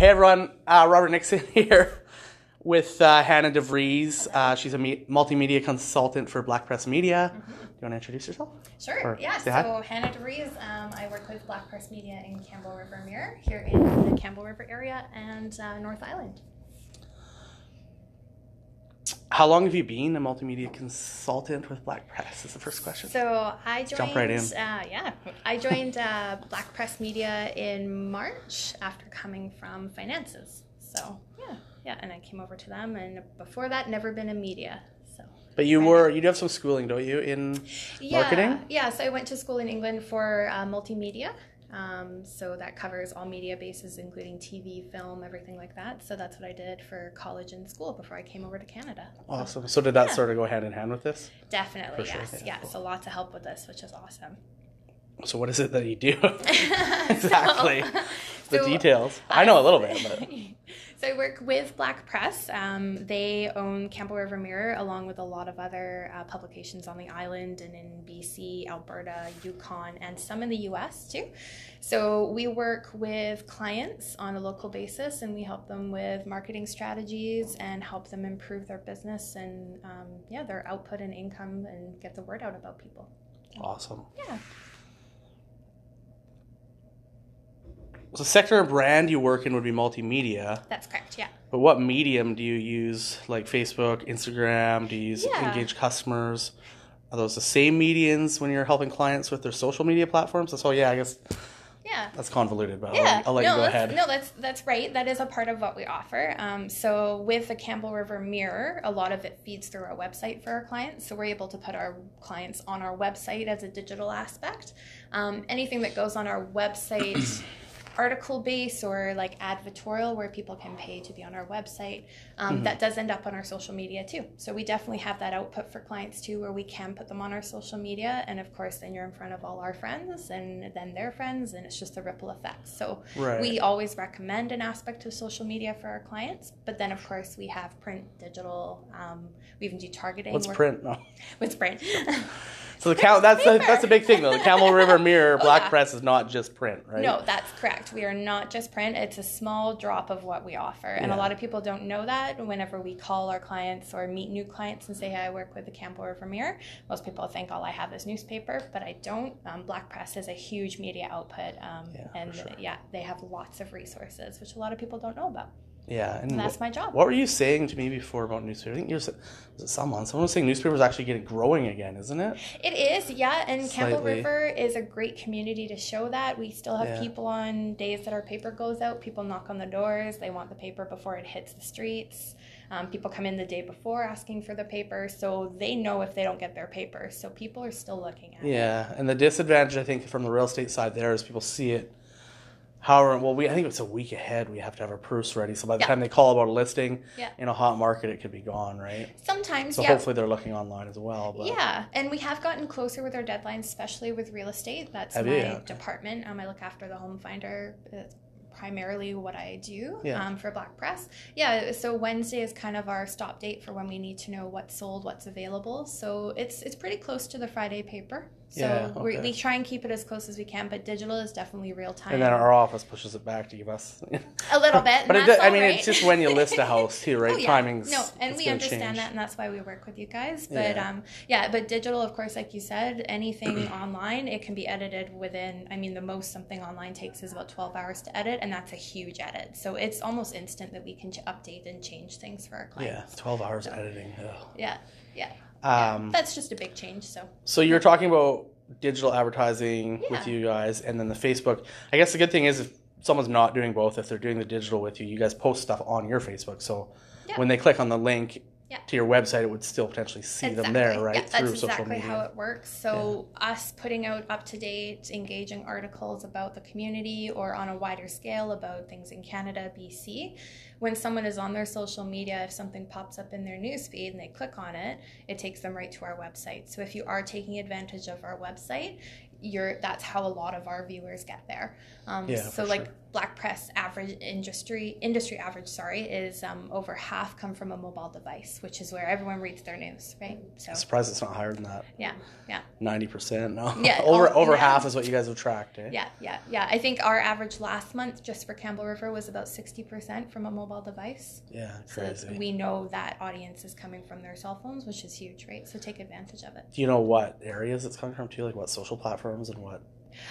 Hey everyone, Robert Nixon here with Hannah DeVries. She's a multimedia consultant for Black Press Media. Do you want to introduce yourself? Sure, yeah. So Hannah DeVries, I work with Black Press Media in Campbell River Mirror here in the Campbell River area and North Island. How long have you been a multimedia consultant with Black Press? Is the first question. So I joined. Jump right in. I joined Black Press Media in March after coming from finances. So yeah, and I came over to them, and before that, never been in media. So. But you do have some schooling, don't you, in marketing? Yeah. So I went to school in England for multimedia. So that covers all media bases, including TV, film, everything like that. So that's what I did for college and school before I came over to Canada. Awesome. So did that sort of go hand in hand with this? Definitely, sure. yes. Yeah, cool. So lots of help with this, which is awesome. So what is it that you do? Exactly. The details. I know a little bit, but... So I work with Black Press. They own Campbell River Mirror along with a lot of other publications on the island and in BC, Alberta, Yukon, and some in the US too. So we work with clients on a local basis, and we help them with marketing strategies and help them improve their business and their output and income and get the word out about people. Awesome. Yeah. So sector and brand you work in would be multimedia. That's correct, yeah. But what medium do you use, like Facebook, Instagram? Do you use engage customers? Are those the same medians when you're helping clients with their social media platforms? So yeah, I guess that's convoluted, but I'll let you go ahead. No, that's right. That is a part of what we offer. So with the Campbell River Mirror, a lot of it feeds through our website for our clients. So we're able to put our clients on our website as a digital aspect. Anything that goes on our website... article base or like advertorial where people can pay to be on our website, that does end up on our social media too. So we definitely have that output for clients too, where we can put them on our social media, and of course then you're in front of all our friends and then their friends, and it's just a ripple effect. So we always recommend an aspect of social media for our clients, but then of course we have print, digital, we even do targeting. What's print? No. What's print? So that's a big thing though. The Campbell River Mirror Black Press is not just print, right? No, that's correct. We are not just print. It's a small drop of what we offer. And a lot of people don't know that whenever we call our clients or meet new clients and say, hey, I work with the Campbell River Mirror. Most people think all I have is newspaper, but I don't. Black Press is a huge media output. They have lots of resources, which a lot of people don't know about. Yeah, and that's my job. What were you saying to me before about newspaper? I think someone was saying newspapers actually growing again, isn't it? It is, yeah. And Campbell River is a great community to show that. We still have people on days that our paper goes out. People knock on the doors. They want the paper before it hits the streets. People come in the day before asking for the paper, so they know if they don't get their paper. So people are still looking at it. Yeah, and the disadvantage, I think, from the real estate side there is people see it. However, I think it's a week ahead we have to have our proofs ready. So by the time they call about a listing in a hot market, it could be gone, right? Sometimes, so hopefully they're looking online as well. But. Yeah, and we have gotten closer with our deadlines, especially with real estate. That's my department. I look after the home finder. It's primarily what I do for Black Press. Yeah, so Wednesday is kind of our stop date for when we need to know what's sold, what's available. So it's pretty close to the Friday paper. So we try and keep it as close as we can, but digital is definitely real time. And then our office pushes it back to give us a little bit. But it's just when you list a house too, right? Timing's and we understand that, and that's why we work with you guys. But but digital, of course, like you said, anything online, it can be edited within. The most something online takes is about 12 hours to edit, and that's a huge edit. So it's almost instant that we can update and change things for our clients. 12 hours editing. Ugh. Yeah. That's just a big change. So you're talking about digital advertising with you guys, and then the Facebook. I guess the good thing is if someone's not doing both, if they're doing the digital with you, you guys post stuff on your Facebook. So when they click on the link to your website, it would still potentially see them there, right? Yeah, that's through exactly social media. how it works. So us putting out up-to-date, engaging articles about the community or on a wider scale about things in Canada, BC, when someone is on their social media, if something pops up in their newsfeed and they click on it, it takes them right to our website. So if you are taking advantage of our website, that's how a lot of our viewers get there. Black Press average industry average, is over half come from a mobile device, which is where everyone reads their news, right? So I'm surprised it's not higher than that. Yeah. 90%, no? Yeah. over half is what you guys have tracked, eh? Yeah. I think our average last month just for Campbell River was about 60% from a mobile device. Yeah, crazy. So we know that audience is coming from their cell phones, which is huge, right? So take advantage of it. Do you know what areas it's coming from too? Like what social platforms and what?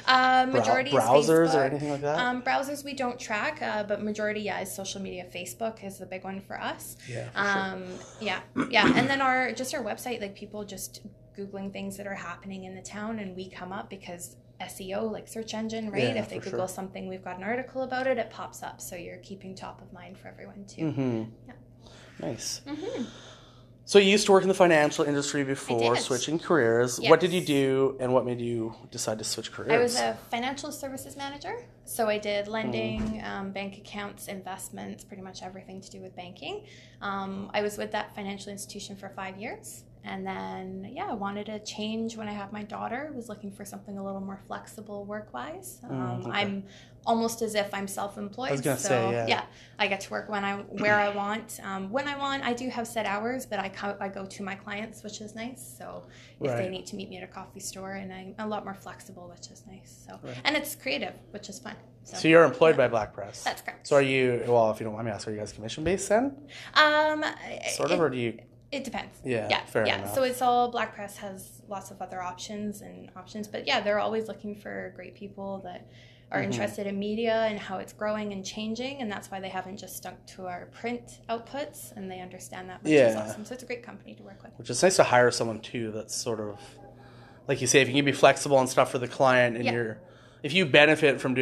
Majority browsers is or anything like that? Browsers we don't track, but majority is social media. Facebook is the big one for us. Yeah, for sure. Yeah. And then our website, like people just Googling things that are happening in the town, and we come up because SEO, like search engine, right? Yeah, if they Google something, we've got an article about it, it pops up. So you're keeping top of mind for everyone too. Mm-hmm. Yeah. Nice. Mm-hmm. So you used to work in the financial industry before switching careers. Yes. What did you do and what made you decide to switch careers? I was a financial services manager. So I did lending, bank accounts, investments, pretty much everything to do with banking. I was with that financial institution for 5 years. And then, I wanted to change when I had my daughter. I was looking for something a little more flexible work-wise. Okay. I'm almost as if I'm self-employed. I was going to say, yeah, I get to work where I want. When I want, I do have set hours, but I go to my clients, which is nice. So if they need to meet me at a coffee store, and I'm a lot more flexible, which is nice. So and it's creative, which is fun. So you're employed by Black Press. That's correct. So are you? Well, if you don't mind me asking, are you guys commission-based then? Sort of, or do you? It depends. Yeah, fair enough. So it's all Black Press has lots of other options, but they're always looking for great people that are interested in media and how it's growing and changing, and that's why they haven't just stuck to our print outputs, and they understand that, which is awesome. So it's a great company to work with. Which is nice to hire someone too that's sort of, like you say, if you can be flexible and stuff for the client, and if you benefit from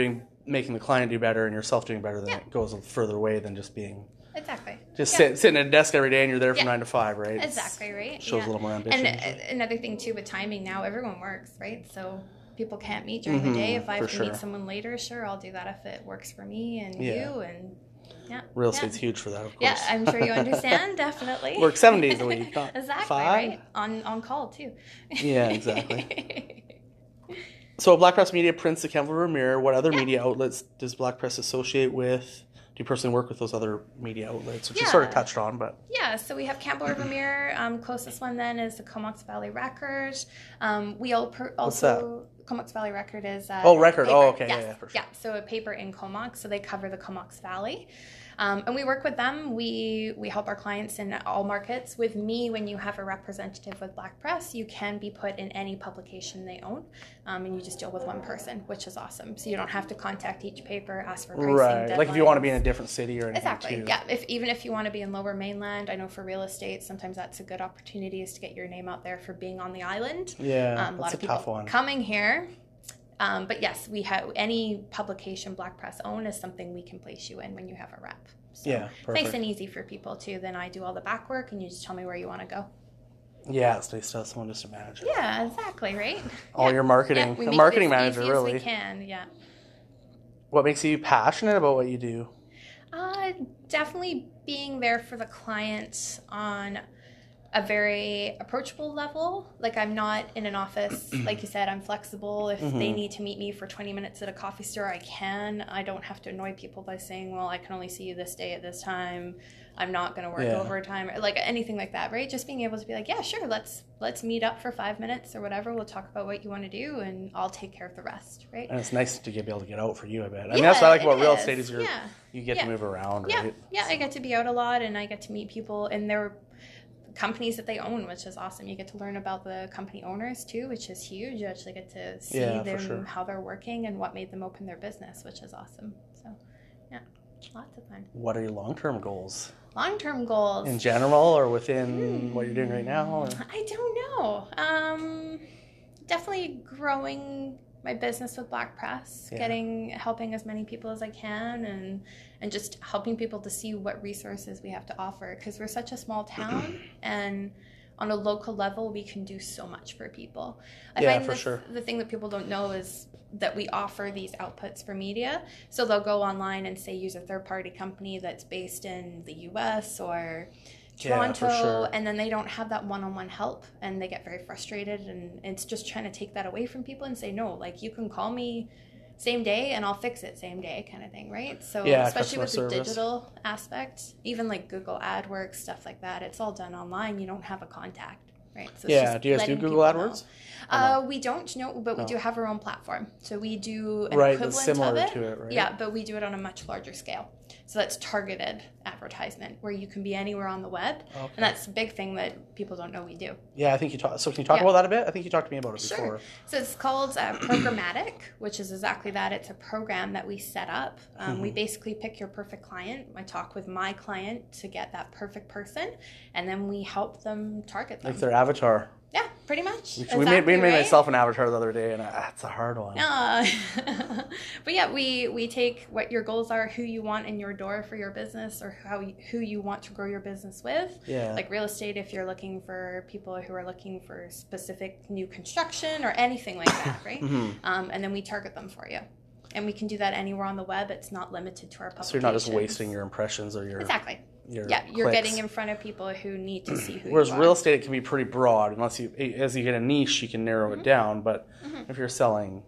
making the client do better and yourself doing better, then it goes a further way than just being. Exactly. Just sitting at a desk every day and you're there from 9 to 5, right? Exactly, right? Shows a little more ambition. And another thing, too, with timing now, everyone works, right? So people can't meet during the day. If I have to meet someone later, sure, I'll do that if it works for me and you. And real estate's huge for that, of course. Yeah, I'm sure you understand, definitely. Work 7 days a week, not exactly, 5. Right? On call, too. Yeah, exactly. So Black Press Media prints the Campbell River Mirror. What other media outlets does Black Press associate with? Do you personally work with those other media outlets, which you sort of touched on? But so we have Campbell River Mirror. Closest one then is the Comox Valley Record. We also Comox Valley Record is Record. Paper. Okay, yes. yeah, for sure. Yeah, so a paper in Comox, so they cover the Comox Valley. And we work with them. We help our clients in all markets. With me, when you have a representative with Black Press, you can be put in any publication they own, and you just deal with one person, which is awesome. So you don't have to contact each paper, ask for pricing, deadlines. Like if you want to be in a different city or anything. Exactly. Yeah. Even if you want to be in Lower Mainland, I know for real estate, sometimes that's a good opportunity is to get your name out there for being on the island. Yeah, a lot of people tough one. Coming here. But yes, we have any publication Black Press own is something we can place you in when you have a rep. So perfect. It's nice and easy for people too. Then I do all the back work and you just tell me where you want to go. Yeah, it's nice to have someone just to manage it. Yeah, exactly, right? All your marketing. We a make marketing it as manager, easy really. As we can, yeah. What makes you passionate about what you do? Definitely being there for the client on a very approachable level. Like I'm not in an office, like you said, I'm flexible. If they need to meet me for 20 minutes at a coffee store, I can. I don't have to annoy people by saying, well, I can only see you this day at this time. I'm not going to work overtime, or like anything like that, right? Just being able to be like, yeah, sure, let's meet up for 5 minutes or whatever. We'll talk about what you want to do and I'll take care of the rest, right? And it's nice to be able to get out for you, I bet. I mean, that's what I like about real estate is you get to move around, right? Yeah, I get to be out a lot and I get to meet people and their companies that they own, which is awesome. You get to learn about the company owners too, which is huge. You actually get to see them, how they're working and what made them open their business, which is awesome. So, lots of fun. What are your long-term goals? Long-term goals? In general or within what you're doing right now? Or? I don't know. Definitely growing my business with Black Press, helping as many people as I can and just helping people to see what resources we have to offer because we're such a small town and on a local level we can do so much for people. I find the thing that people don't know is that we offer these outputs for media. So they'll go online and say use a third-party company that's based in the US or Toronto, and then they don't have that one-on-one help and they get very frustrated and it's just trying to take that away from people and say, no, like you can call me same day and I'll fix it same day kind of thing, right? So Yeah, especially with customer the service. digital aspect, even like Google AdWords, stuff like that, it's all done online. You don't have a contact, right? So it's Yeah, just do you guys do letting Google people know. AdWords? We don't know, but we do have our own platform. So we do an Right, equivalent that's similar of it. to it, right? Yeah, but we do it on a much larger scale. So that's targeted advertisement where you can be anywhere on the web. Okay. And that's a big thing that people don't know we do. Yeah, I think you talk. So can you talk about that a bit? I think you talked to me about it before. Sure. So it's called programmatic, which is exactly that. It's a program that we set up. We basically pick your perfect client. I talk with my client to get that perfect person, and then we help them target them. Like their avatar. Yeah, pretty much. We made myself an avatar the other day, and it's a hard one. But yeah, we take what your goals are, who you want in your door for your business, or who you want to grow your business with. Yeah. Like real estate, if you're looking for people who are looking for specific new construction or anything like that, right? And then we target them for you. And we can do that anywhere on the web. It's not limited to our publications. So you're not just wasting your impressions or your... Exactly. You're clicks. getting in front of people who need to see who Whereas you are. real estate, it can be pretty broad. As you get a niche, you can narrow it down. But if you're selling,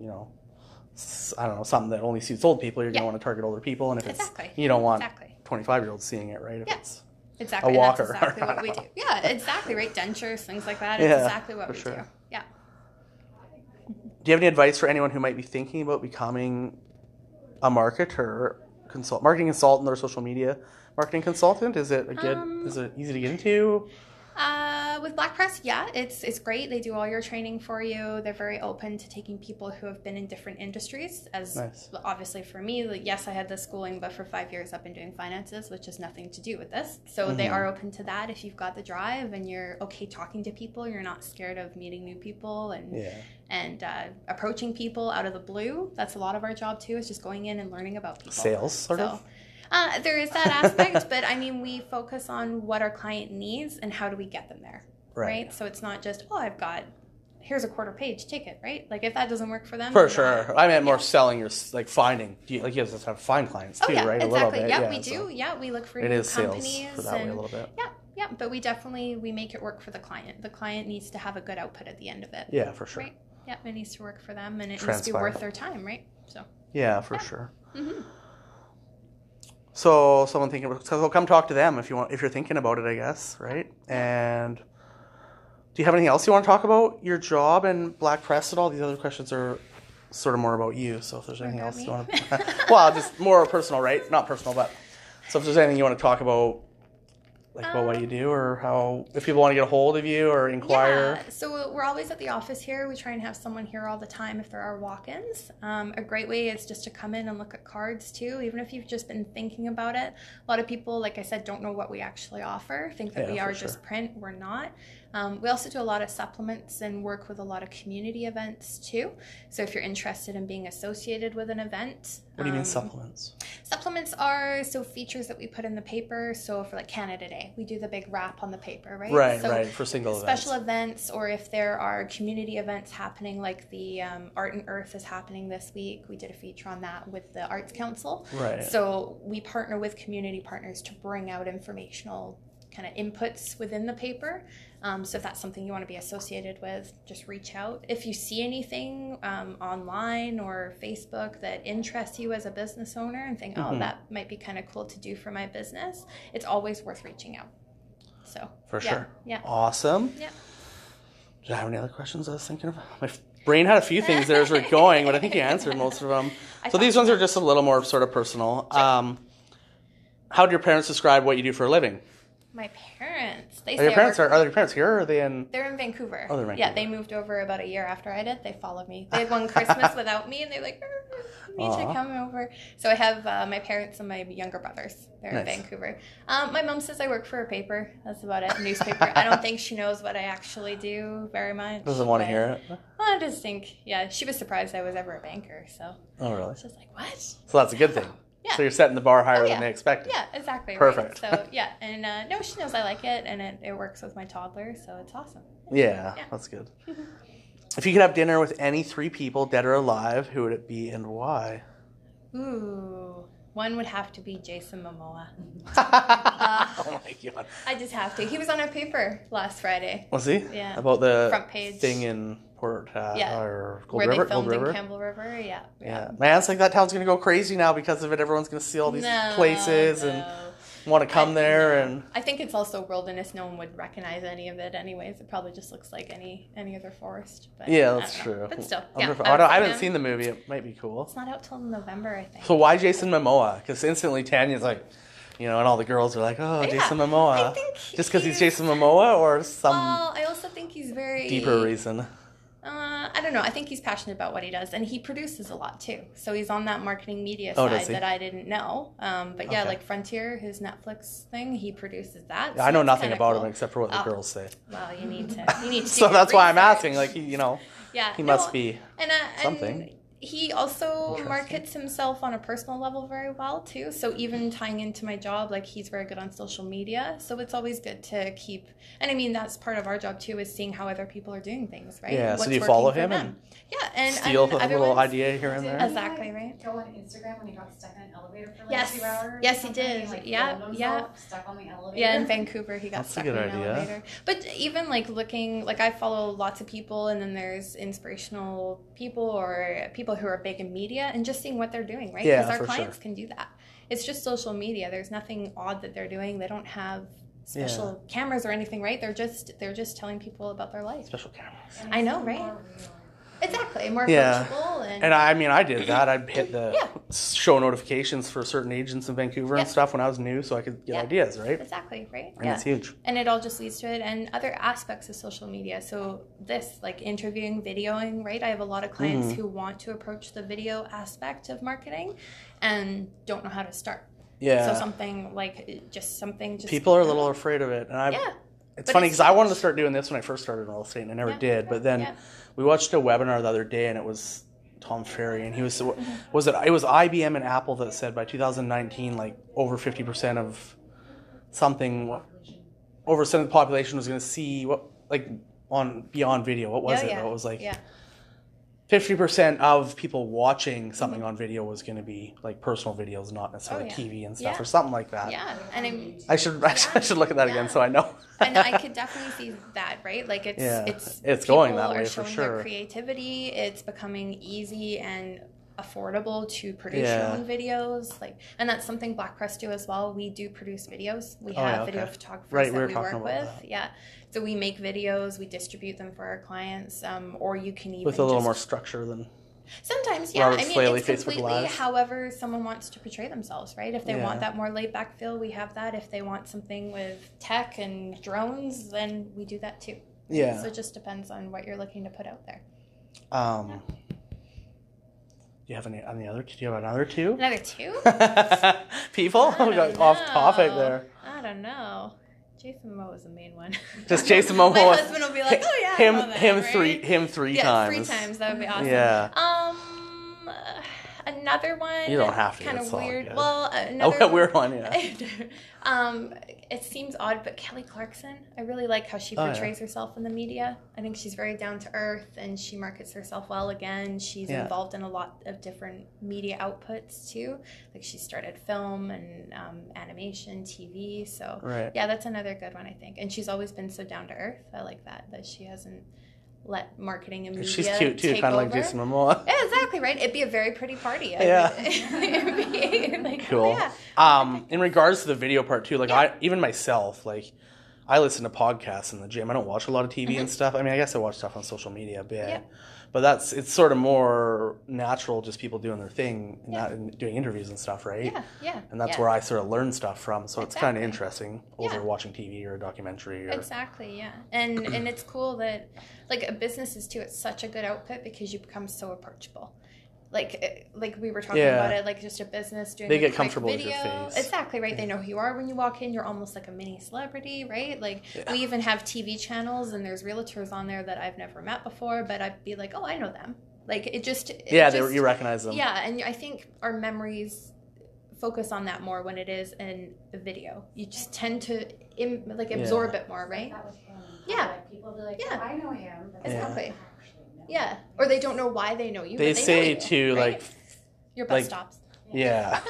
I don't know, something that only suits old people, you're going to want to target older people. And if it's, you don't want 25-years-olds seeing it, right? If it's exactly. a walker. That's exactly what we do. Yeah, exactly, right? Dentures, things like that. It's exactly what we do. Yeah. Do you have any advice for anyone who might be thinking about becoming a marketing consultant or social media marketing consultant? Is it is it easy to get into? With Black Press, it's great. They do all your training for you. They're very open to taking people who have been in different industries. Obviously for me, yes, I had this schooling, but for 5 years I've been doing finances, which has nothing to do with this. So they are open to that. If you've got the drive and you're okay talking to people, you're not scared of meeting new people and approaching people out of the blue. That's a lot of our job too, is just going in and learning about people. Sales, sort of? There is that aspect, but I mean, we focus on what our client needs and how do we get them there, right? So it's not just, here's a quarter page, take it, right? Like if that doesn't work for them. For sure. I meant more selling, finding. You have to have find clients too, right? Exactly. A little bit. Yeah, we do. Yeah, we look for new companies. Sales for that way a little bit. Yeah, but we make it work for the client. The client needs to have a good output at the end of it. Yeah, for sure. Right? Yeah, it needs to work for them and it needs to be worth their time, right? So. Yeah, for sure. So someone thinking about, so come talk to them if you're thinking about it, I guess, right? And do you have anything else you want to talk about your job and Black Press at all? These other questions are sort of more about you. So if there's anything else you want to, well, just more personal, right? Not personal, but so if there's anything you want to talk about, like about what you do or how, if people want to get a hold of you or inquire. Yeah, so we're always at the office here. We try and have someone here all the time if there are walk-ins. A great way is just to come in and look at cards too, even if you've just been thinking about it. A lot of people, like I said, don't know what we actually offer, think that we are just print. We're not. We also do a lot of supplements and work with a lot of community events too. So if you're interested in being associated with an event. What do you mean supplements? Supplements are features that we put in the paper. So for like Canada Day, we do the big wrap on the paper, right? Right, for single events. Special events, or if there are community events happening, like the Art and Earth is happening this week. We did a feature on that with the Arts Council. Right. So we partner with community partners to bring out informational kind of inputs within the paper. So if that's something you want to be associated with, just reach out. If you see anything online or Facebook that interests you as a business owner and think, that might be kind of cool to do for my business, it's always worth reaching out. So for sure. Yeah. Awesome. Yeah. Did I have any other questions I was thinking of? My brain had a few things there as we're going, but I think you answered most of them. So these ones are just a little more sort of personal. Sure. How do your parents describe what you do for a living? My parents. Are your parents here or are they in? They're in Vancouver. Oh, they're in Vancouver. Yeah, they moved over about a year after I did. They followed me. They had one Christmas without me, and they're like, "Need to come over." So I have my parents and my younger brothers. They're in Vancouver. My mom says I work for a paper. That's about it. Newspaper. I don't think she knows what I actually do very much. Doesn't want to hear it. I just think, she was surprised I was ever a banker. So. Oh really? She's like, "What?" So that's a good thing. Yeah. So you're setting the bar higher than they expected. Yeah, exactly. Perfect. Right. So, and no, she knows I like it, and it works with my toddler, so it's awesome. Yeah. That's good. If you could have dinner with any 3 people, dead or alive, who would it be and why? Ooh. One would have to be Jason Momoa. Oh my God. I just have to. He was on our paper last Friday. Was he? Yeah. About the front page thing in Port or Gold where River? they filmed Gold River? in Campbell River. Yeah. Man, it's like that town's going to go crazy now because of it. Everyone's going to see all these places and want to come there. And I think it's also wilderness. No one would recognize any of it anyways. It probably just looks like any other forest. But yeah, that's true. But still, I haven't seen the movie. It might be cool. It's not out till November, I think. So why Jason Momoa? Because instantly Tanya's like, and all the girls are like, oh, Jason Momoa. I think just because he's Jason Momoa or some Well, I also think he's very... deeper reason. I don't know. I think he's passionate about what he does, and he produces a lot too. So he's on that marketing media side that I didn't know. But yeah, like Frontier, his Netflix thing, he produces that. So I know nothing about him except for what the girls say. Well, you need to. So that's why I'm asking. Like he must be something. And he also markets himself on a personal level very well too. So even tying into my job, like he's very good on social media. So it's always good to keep. And I mean, that's part of our job too, is seeing how other people are doing things, right? Yeah. So do you follow him and steal a little idea here and there? Exactly, right. Go on Instagram when he got stuck in an elevator for 2 hours. Yes, he did. Stuck on the elevator. Yeah, in Vancouver, he got stuck in an idea. elevator. But even looking, I follow lots of people, and then there's inspirational people or people who are big in media, and just seeing what they're doing, right? Yeah, because our clients can do that. It's just social media. There's nothing odd that they're doing. They don't have special cameras or anything, right? They're just telling people about their life. Special cameras. I know, right? Exactly, more approachable. And I did that. I'd hit the show notifications for certain agents in Vancouver and stuff when I was new, so I could get ideas, right? Exactly, right? And it's huge. And it all just leads to it, and other aspects of social media. So this, like interviewing, videoing, right? I have a lot of clients who want to approach the video aspect of marketing and don't know how to start. Yeah. So something like people are a little afraid of it, and it's funny because I wanted to start doing this when I first started in real estate, and I never did. But then we watched a webinar the other day, and it was Tom Ferry, and he was it was IBM and Apple that said by 2019, like over 50% of something, over some of the population was going to see beyond video. What was it? It was like 50% of people watching something on video was going to be like personal videos, not necessarily TV and stuff or something like that. Yeah, and I should look at that again so I know. And I could definitely see that, right? Like it's going that way for sure. Their creativity, it's becoming easy and affordable to produce your own videos, and that's something Black Press do as well. We do produce videos. We have video photographers that we work with. Yeah. So we make videos, we distribute them for our clients, or you can even with a little more structure than sometimes, Robert it's Facebook completely Live. However someone wants to portray themselves, right? If they want that more laid back feel, we have that. If they want something with tech and drones, then we do that too. Yeah. So it just depends on what you're looking to put out there. Do you have any other? Do you have another two? Another two? People? We got off topic there. I don't know. Jason Momoa is the main one. Just Jason Momoa. My husband will be like, "Oh yeah, him right? three yeah, times. 3 times. That would be awesome." Yeah. Another one. You don't have to. Kind of weird. Good. Well, another weird one. Yeah. It seems odd, but Kelly Clarkson. I really like how she portrays herself in the media. I think she's very down to earth, and she markets herself well. Again, she's involved in a lot of different media outputs too. Like she started film and animation, TV. So that's another good one I think. And she's always been so down to earth. I like that she hasn't let marketing and media She's cute too, kind of like Jason Momoa. Yeah, exactly, right? It'd be a very pretty party. It'd be like, cool. In regards to the video part too, even myself, I listen to podcasts in the gym. I don't watch a lot of TV and stuff. I mean, I guess I watch stuff on social media a bit. But it's sort of more natural, just people doing their thing, and doing interviews and stuff, right? Yeah. And that's where I sort of learn stuff from. So it's kind of interesting over watching TV or a documentary. Exactly, yeah. And it's cool that, a business is too, it's such a good output because you become so approachable. Like we were talking about it, just a business doing they get quick comfortable video. with your face. Exactly, right? They know who you are when you walk in. You're almost like a mini celebrity, right? We even have TV channels, and there's realtors on there that I've never met before, but I'd be like, oh, I know them. You recognize them. Yeah, and I think our memories focus on that more when it is in the video. You just tend to absorb it more, right? That was him. Yeah. People be like, oh, I know him. But exactly. Yeah, or they don't know why they know you. They but they say know you, too, right? Your bus stops. Yeah.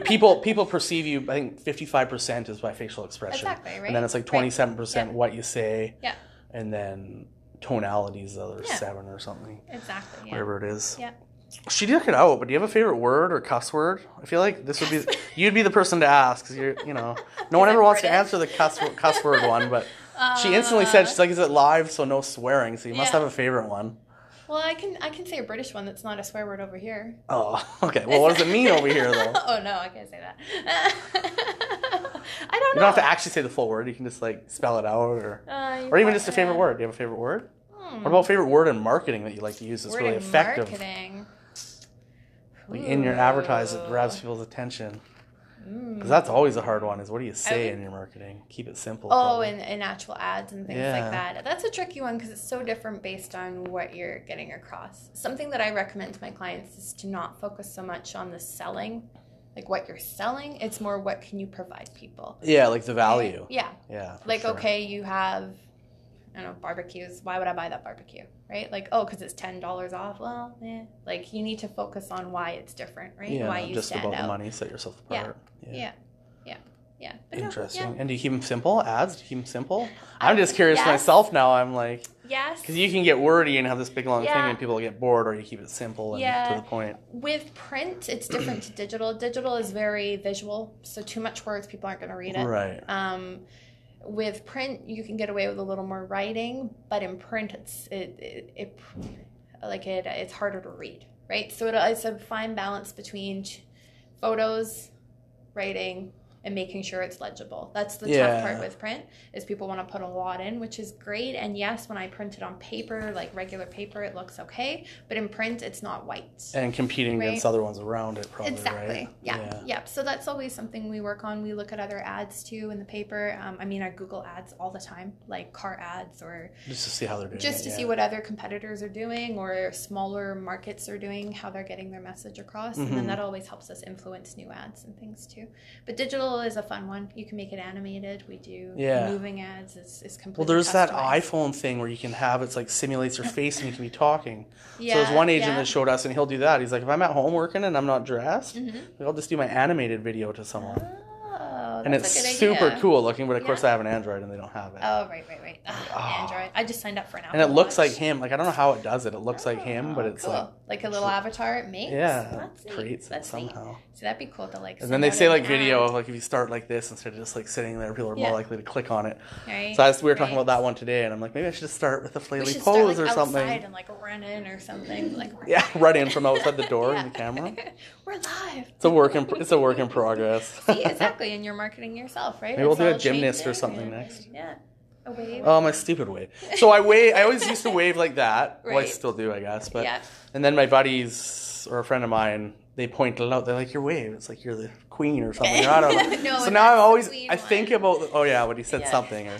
people perceive you. I think 55% is by facial expression. Exactly, right. And then it's like 27% what you say. Yeah. And then tonalities, the other 7 or something. Exactly. Yeah. Whatever it is. Yeah. She took it out, but do you have a favorite word or cuss word? I feel like this would be you'd be the person to ask because no one ever wants to answer the cuss word one, but she instantly said she's like, "Is it live? So no swearing." So you must have a favorite one. Well, I can say a British one that's not a swear word over here. Oh, okay. Well, what does it mean over here though? Oh no, I can't say that. I don't know. You don't have to actually say the full word. You can just like spell it out, or even just a favorite word. Do you have a favorite word? What about favorite word in marketing that you like to use that's really effective? Marketing. Like in your advertising, it grabs people's attention. Because that's always a hard one, is what do you say in your marketing? Keep it simple. Oh, and actual ads and things like that. That's a tricky one because it's so different based on what you're getting across. Something that I recommend to my clients is to not focus so much on the selling, like what you're selling. It's more what can you provide people. Yeah, like the value. Okay? Yeah. Yeah. Like, okay, you have, I don't know, barbecues. Why would I buy that barbecue? Right? Like, oh, because it's $10 off. Well, like you need to focus on why it's different, right? Yeah, why you just stand about out. the money, set yourself apart. Yeah. But interesting. And do you keep them simple? Ads? Do you keep them simple? I'm just curious myself now. I'm like, yes, because you can get wordy and have this big long thing, and people get bored, or you keep it simple and to the point. With print, it's different to digital. Digital is very visual, so too much words, people aren't going to read it. Right. With print, you can get away with a little more writing, but in print, it's harder to read, right? So it's a fine balance between photos, writing, and making sure it's legible. That's the tough part with print, is people want to put a lot in, which is great. And yes, when I print it on paper, like regular paper, it looks okay. But in print, it's not white. And competing against other ones around it, probably, exactly. right? Yeah. So that's always something we work on. We look at other ads, too, in the paper. I Google ads all the time, like car ads or... Just to see how they're doing Just to see what other competitors are doing or smaller markets are doing, how they're getting their message across. And then that always helps us influence new ads and things, too. But digital is a fun one. You can make it animated. We do moving ads. It's completely Well, there's customized. that iPhone thing where you can have it's like simulates your face and you can be talking. Yeah, so there's one agent that showed us, and he'll do that. He's like, if I'm at home working and I'm not dressed, I'll just do my animated video to someone. Oh, and it's super cool looking, but of course I have an Android and they don't have it. Oh, right. Android. I just signed up for an Apple And it looks Watch. like him. Like, I don't know how it does it. It looks like him, but it's cool. Like a little avatar it makes? Yeah, it creates it somehow. Neat. So that'd be cool to like... And then they say like video, like if you start like this instead of just like sitting there, people are more likely to click on it. Right. So we were talking about that one today, and I'm like, maybe I should just start with a flaily pose or something. Outside and like run in or something. Like run in from outside the door in the camera. We're live. It's a work in progress. See, exactly, and you're marketing yourself, right? Maybe we'll do a gymnast or something next. Yeah. A wave. Oh, my stupid wave. So I always used to wave like that. Right. Well, I still do, I guess. But and then my buddies or a friend of mine, they pointed it out. They're like, your wave. It's like you're the queen or something. I don't know. So now I think about when he said something. Or,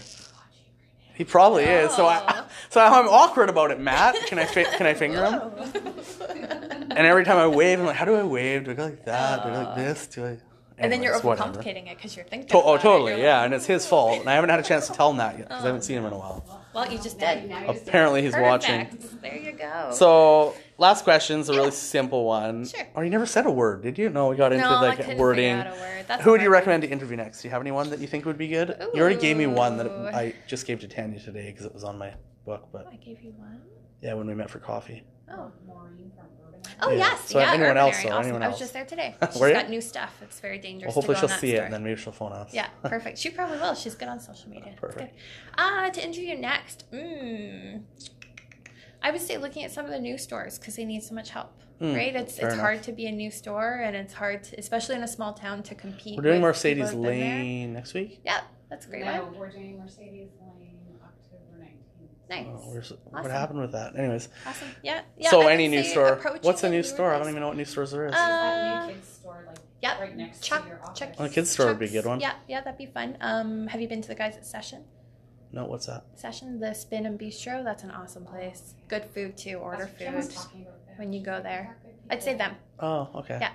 he probably is. So I'm awkward about it, Matt. Can I finger him? And every time I wave, I'm like, how do I wave? Do I go like that? Do I go like this? Do I... And then you're overcomplicating it because you're thinking totally, yeah. And it's his fault. And I haven't had a chance to tell him that yet because I haven't seen him in a while. Well, you just did. Apparently he's watching. There you go. So, last question's a really simple one. Sure. Oh, you never said a word, did you? No, we got into I couldn't wording. Figure out a word. Who would you recommend to interview next? Do you have anyone that you think would be good? Ooh. You already gave me one that I just gave to Tanya today because it was on my book. But I gave you one? Yeah, when we met for coffee. Oh. Maureen from Urban. Oh, yes. So anyone else? Awesome. Anyone else? I was just there today. She's Were you? got new stuff. It's very dangerous. Well, hopefully to go she'll on see that it and then maybe she'll phone us. Yeah, perfect. She probably will. She's good on social media. Perfect. To interview next. I would say looking at some of the new stores because they need so much help. Right? It's hard to be a new store, and it's hard, especially in a small town, to compete. We're doing Mercedes Lane next week? Yeah, that's a great. No, we're doing Mercedes Lane October 19th. Nice. Oh, awesome. What happened with that? Anyways. Awesome. Yeah. So any new store. What's a new store? I don't even know what new stores there is. That new kids store, like right next to your office. A kids store would be a good one. Yeah, that'd be fun. Have you been to the guys at Session? No, what's that? Session, the Spin and Bistro. That's an awesome place. Good food too. Order food when you go there. I'd say them. Oh, okay. Yeah.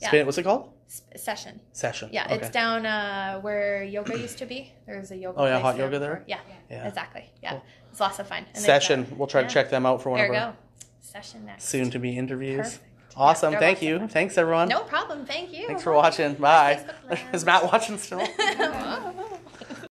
Spin, what's it called? Session. Session. Yeah, it's down where yoga used to be. There's a yoga. Oh yeah, place hot yoga there. Yeah, exactly. Yeah, cool. It's lots of fun. And Session. We'll try to check them out for one of our Session next. soon to be interviews. Perfect. Awesome. they're Thank lots you. of fun. Thanks, everyone. No problem. Thank you. Thanks for watching. Bye. Facebook land. Is Matt watching still? Whoa.